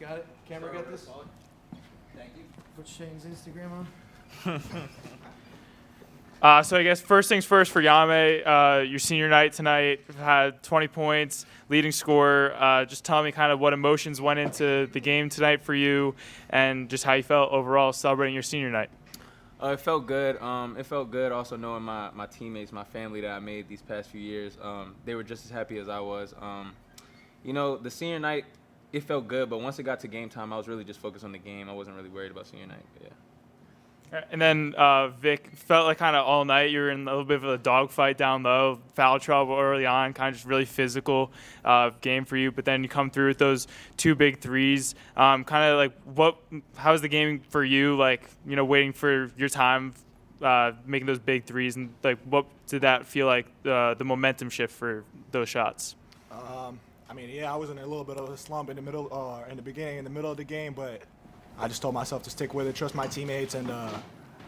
Got it? Camera got this? Thank you. Put Shane's Instagram on. So I guess first things first for Yame, your senior night tonight, had 20 points, leading scorer. Just tell me kind of what emotions went into the game tonight for you and just how you felt overall celebrating your senior night. It felt good. It felt good also knowing my teammates, my family that I made these past few years. They were just as happy as I was. The senior night, it felt good, but once it got to game time, I was really just focused on the game. I wasn't really worried about senior night. Yeah. And then, Vic, felt like kind of all night you were in a little bit of a dogfight down low, foul trouble early on, kind of just really physical game for you. But then you come through with those two big threes. Kind of like how's the game for you, like, waiting for your time, making those big threes? And, like, what did that feel like, the momentum shift for those shots? I was in a little bit of a slump in the middle of the game, but I just told myself to stick with it, trust my teammates, and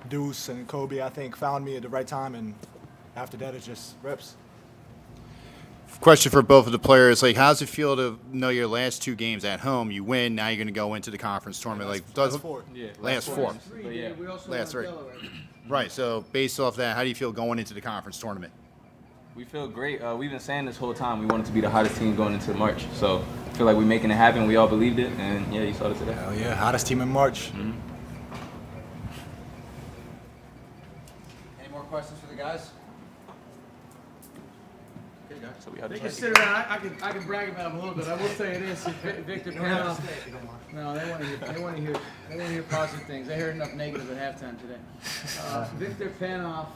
Deuce and Kobe, I think, found me at the right time, and after that, it's just reps. Question for both of the players: like, how does it feel to know your last two games at home? You win, now you're going to go into the conference tournament. Last four. Yeah. Last four. Last three. Right. So, based off that, how do you feel going into the conference tournament? We feel great. We've been saying this whole time we wanted to be the hottest team going into March. So I feel like we're making it happen. We all believed it, and yeah, you saw it today. Hell yeah, hottest team in March. Mm-hmm. Any more questions for the guys? Okay, guys. So we had They to can sit around. I can brag about them a little bit. I will tell you this: Victor Panoff. No, they want to hear positive things. They heard enough negative at halftime today. Victor Panoff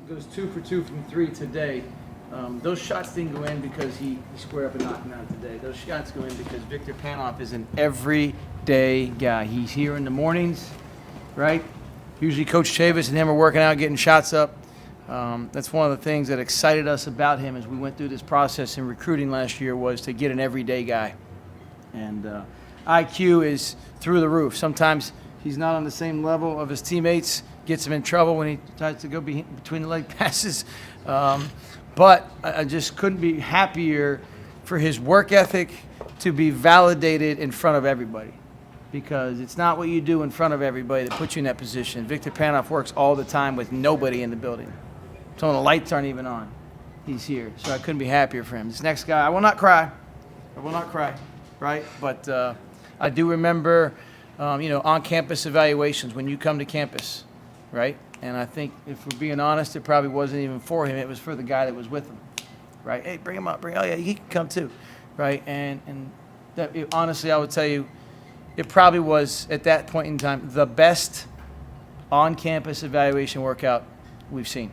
goes 2 for 2 from 3 today. Those shots didn't go in because he squared up and knocked them out today. Those shots go in because Victor Panoff is an everyday guy. He's here in the mornings, right? Usually Coach Chavis and him are working out, getting shots up. That's one of the things that excited us about him as we went through this process in recruiting last year, was to get an everyday guy. And IQ is through the roof. Sometimes he's not on the same level of his teammates, gets him in trouble when he tries to go between the leg passes. But I just couldn't be happier for his work ethic to be validated in front of everybody, because it's not what you do in front of everybody that puts you in that position. Victor Panoff works all the time with nobody in the building. So when the lights aren't even on, he's here. So I couldn't be happier for him. This next guy, I will not cry, right? But I do remember, on-campus evaluations when you come to campus, right? And I think if we're being honest, it probably wasn't even for him. It was for the guy that was with him, right? Hey, bring him up. Oh, yeah, he can come too, right? And that, honestly, I would tell you, it probably was, at that point in time, the best on-campus evaluation workout we've seen.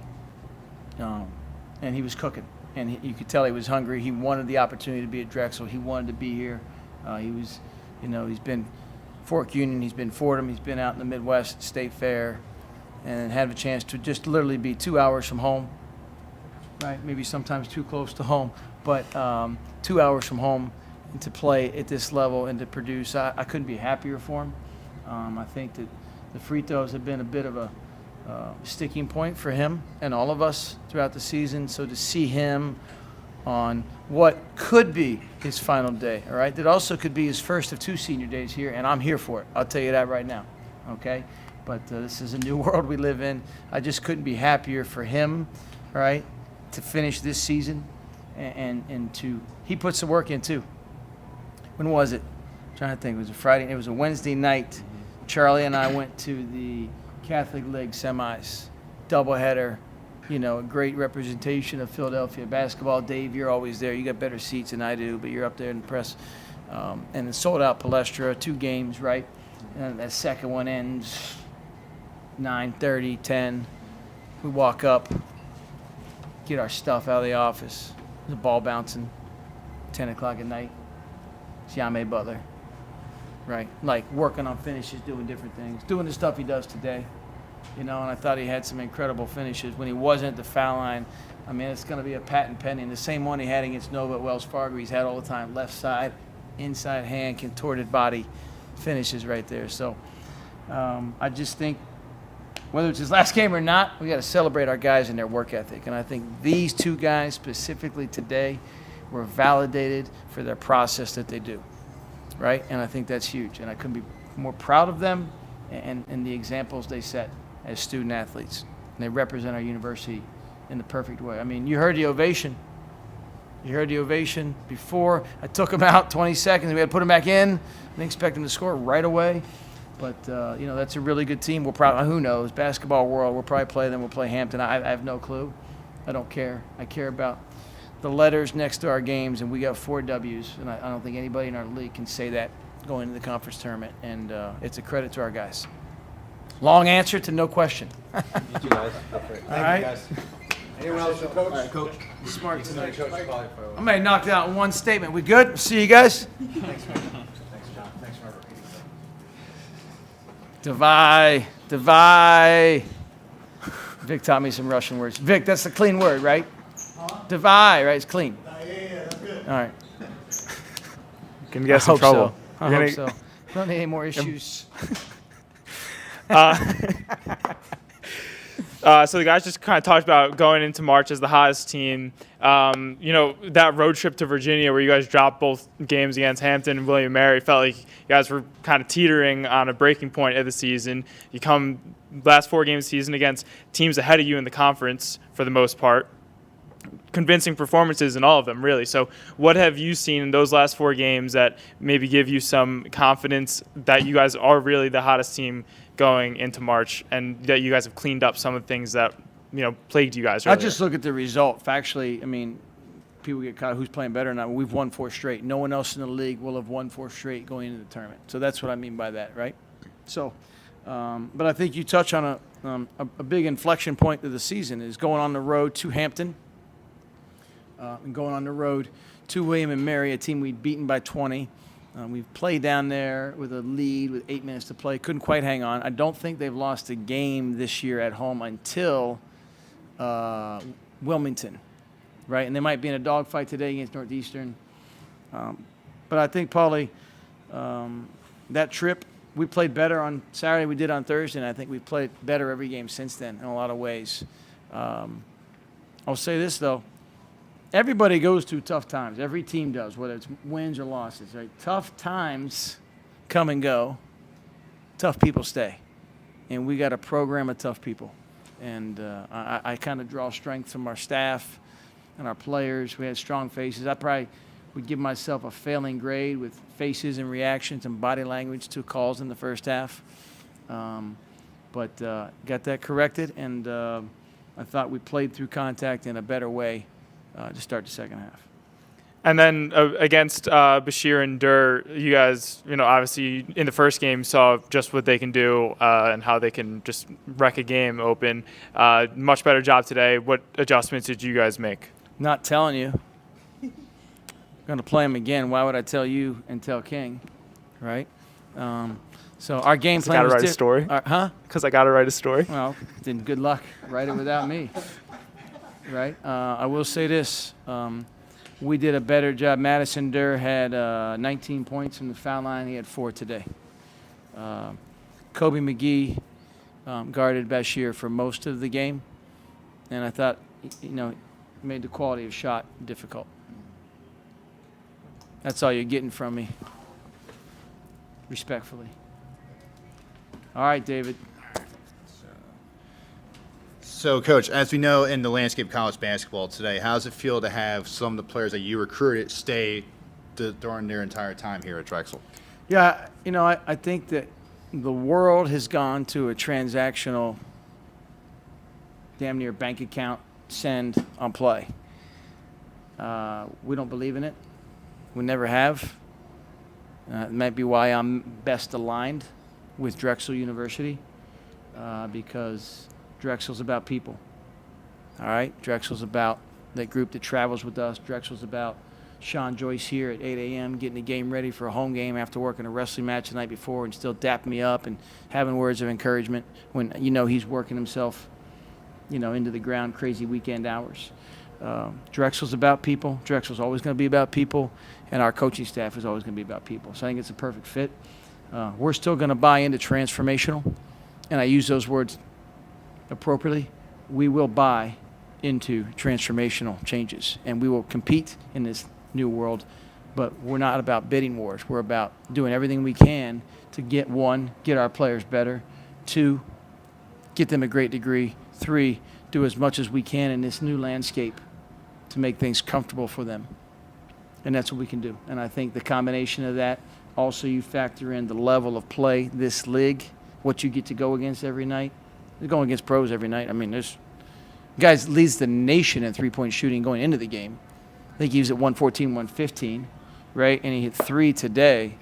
And he was cooking. And you could tell he was hungry. He wanted the opportunity to be at Drexel. He wanted to be here. He was, he's been Fork Union, he's been Fordham, he's been out in the Midwest, State Fair, and have a chance to just literally be 2 hours from home, right? Maybe sometimes too close to home, but 2 hours from home, and to play at this level and to produce, I couldn't be happier for him. I think that the free throws have been a bit of a sticking point for him and all of us throughout the season. So to see him on what could be his final day, all right? That also could be his first of 2 senior days here, and I'm here for it. I'll tell you that right now, okay? But this is a new world we live in. I just couldn't be happier for him, all right, to finish this season and to – he puts the work in too. When was it? I'm trying to think. It was a Friday. It was a Wednesday night. Charlie and I went to the Catholic League semis, doubleheader. A great representation of Philadelphia basketball. Dave, you're always there. You got better seats than I do, but you're up there in the press. And it sold out Palestra, 2 games, right? And that second one ends 9:30, 10. We walk up, get our stuff out of the office. There's a ball bouncing, 10 o'clock at night. It's Yame Butler, right? Like working on finishes, doing different things, doing the stuff he does today. And I thought he had some incredible finishes. When he wasn't at the foul line, it's going to be a patent pending. The same one he had against Nova at Wells Fargo, he's had all the time. Left side, inside hand, contorted body finishes right there. So I just think, whether it's his last game or not, we got to celebrate our guys and their work ethic. And I think these 2 guys specifically today were validated for their process that they do. right? And I think that's huge. And I couldn't be more proud of them and the examples they set as student athletes. And they represent our university in the perfect way. I mean, you heard the ovation. You heard the ovation before. I took them out 20 seconds. We had to put them back in. I didn't expect them to score right away. But, that's a really good team. We'll probably, who knows, basketball world, we'll probably play them. We'll play Hampton. I have no clue. I don't care. I care about the letters next to our games, and we got 4 W's. And I don't think anybody in our league can say that going into the conference tournament. And it's a credit to our guys. Long answer to no question. You too, guys. All right. Anyone else, Coach? All right, Coach. Smart tonight. Coach, probably I may have knocked it out in one statement. We good? See you guys. Thanks, man. Thanks, John. Thanks for repeating Divide. Vic taught me some Russian words. Vic, that's a clean word, right? Divide, right? It's clean. Yeah, that's good. All right. Can get I some hope trouble. so. I hope so. Don't need any more issues. So the guys just kind of talked about going into March as the hottest team. That road trip to Virginia where you guys dropped both games against Hampton and William & Mary, felt like you guys were kind of teetering on a breaking point of the season. You come last 4 games of the season against teams ahead of you in the conference for the most part. Convincing performances in all of them, really. So what have you seen in those last 4 games that maybe give you some confidence that you guys are really the hottest team going into March and that you guys have cleaned up some of the things that, plagued you guys earlier? I just look at the result. Factually, I mean, people get caught who's playing better or not. We've won 4 straight. No one else in the league will have won 4 straight going into the tournament. So that's what I mean by that, right? So, but I think you touch on a big inflection point of the season is going on the road to Hampton and going on the road to William & Mary, a team we'd beaten by 20. We've played down there with a lead with 8 minutes to play. Couldn't quite hang on. I don't think they've lost a game this year at home until Wilmington, right? And they might be in a dogfight today against Northeastern. But I think, Paulie, that trip, we played better on Saturday we did on Thursday, and I think we've played better every game since then in a lot of ways. I'll say this, though. Everybody goes through tough times. Every team does, whether it's wins or losses, right? Tough times come and go. Tough people stay. And we got a program of tough people. And I kind of draw strength from our staff and our players. We had strong faces. I probably would give myself a failing grade with faces and reactions and body language to calls in the first half. But got that corrected, and I thought we played through contact in a better way to start the second half. And then against Bashir and Durr, you guys, obviously in the first game saw just what they can do and how they can just wreck a game open. Much better job today. What adjustments did you guys make? Not telling you. Going to play them again. Why would I tell you and tell King, right? So our game plan was different. Got to write a story? Huh? Because I got to write a story. Well, then good luck. Write it without me. Right? I will say this. We did a better job. Madison Durr had 19 points from the foul line. He had 4 today. Kobe McGee guarded Bashir for most of the game. And I thought, made the quality of shot difficult. That's all you're getting from me. Respectfully. All right, David. So, Coach, as we know in the landscape of college basketball today, how does it feel to have some of the players that you recruited stay during their entire time here at Drexel? Yeah, I think that the world has gone to a transactional, damn near bank account send on play. We don't believe in it. We never have. It might be why I'm best aligned with Drexel University because Drexel's about people. All right? Drexel's about that group that travels with us. Drexel's about Sean Joyce here at 8 a.m. getting the game ready for a home game after working a wrestling match the night before and still dapping me up and having words of encouragement when he's working himself into the ground crazy weekend hours. Drexel's about people. Drexel's always going to be about people, and our coaching staff is always going to be about people. So I think it's a perfect fit. We're still going to buy into transformational, and I use those words appropriately. We will buy into transformational changes, and we will compete in this new world But we're not about bidding wars. We're about doing everything we can to get, one, get our players better, two, get them a great degree, three, do as much as we can in this new landscape to make things comfortable for them. And that's what we can do. And I think the combination of that, also you factor in the level of play, this league, what you get to go against every night. You're going against pros every night. I mean, there's guys leads the nation in three-point shooting going into the game. I think he was at 114, 115, right? And he hit 3 today.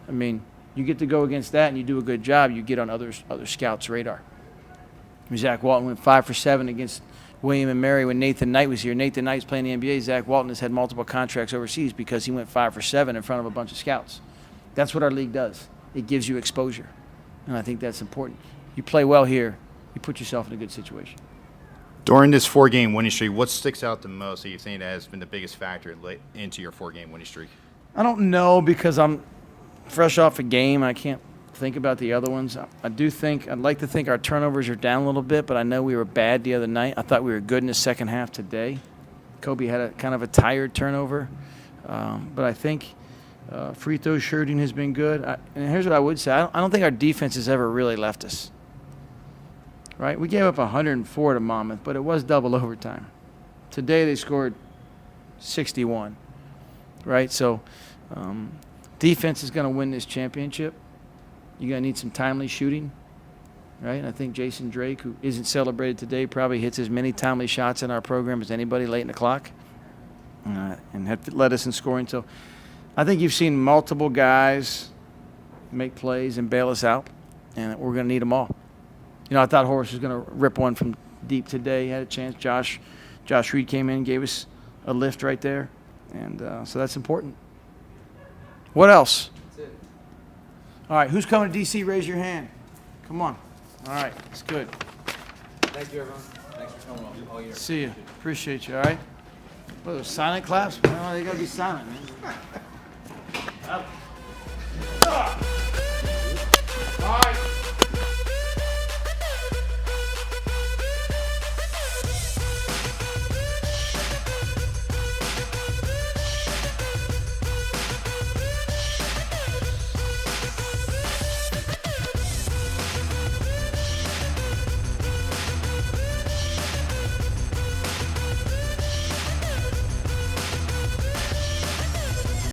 I mean, you get to go against that and you do a good job, you get on other scouts' radar. Zach Walton went 5 for 7 against William and Mary when Nathan Knight was here. Nathan Knight's playing the NBA. Zach Walton has had multiple contracts overseas because he went 5 for 7 in front of a bunch of scouts. That's what our league does. It gives you exposure. And I think that's important. You play well here, you put yourself in a good situation. During this 4-game winning streak, what sticks out the most that you think that has been the biggest factor into your 4-game winning streak? I don't know because I'm fresh off a game. I can't think about the other ones. I'd like to think our turnovers are down a little bit, but I know we were bad the other night. I thought we were good in the second half today. Kobe had a kind of a tired turnover. But I think free throw shooting has been good. And here's what I would say. I don't think our defense has ever really left us. Right? We gave up 104 to Monmouth, but it was double overtime. Today they scored 61. Right? So defense is going to win this championship. You're going to need some timely shooting. Right? And I think Jason Drake, who isn't celebrated today, probably hits as many timely shots in our program as anybody late in the clock. And have led us in scoring. So I think you've seen multiple guys make plays and bail us out, and we're going to need them all. You know, I thought Horace was going to rip one from deep today. He had a chance. Josh Reed came in and gave us a lift right there, and so that's important. What else? That's it. All right, who's coming to D.C.? Raise your hand. Come on. All right, it's good. Thank you, everyone. Thanks for coming all year. See you. Appreciate you, all right? Well, those silent claps? Well, they got to be silent, man. All right.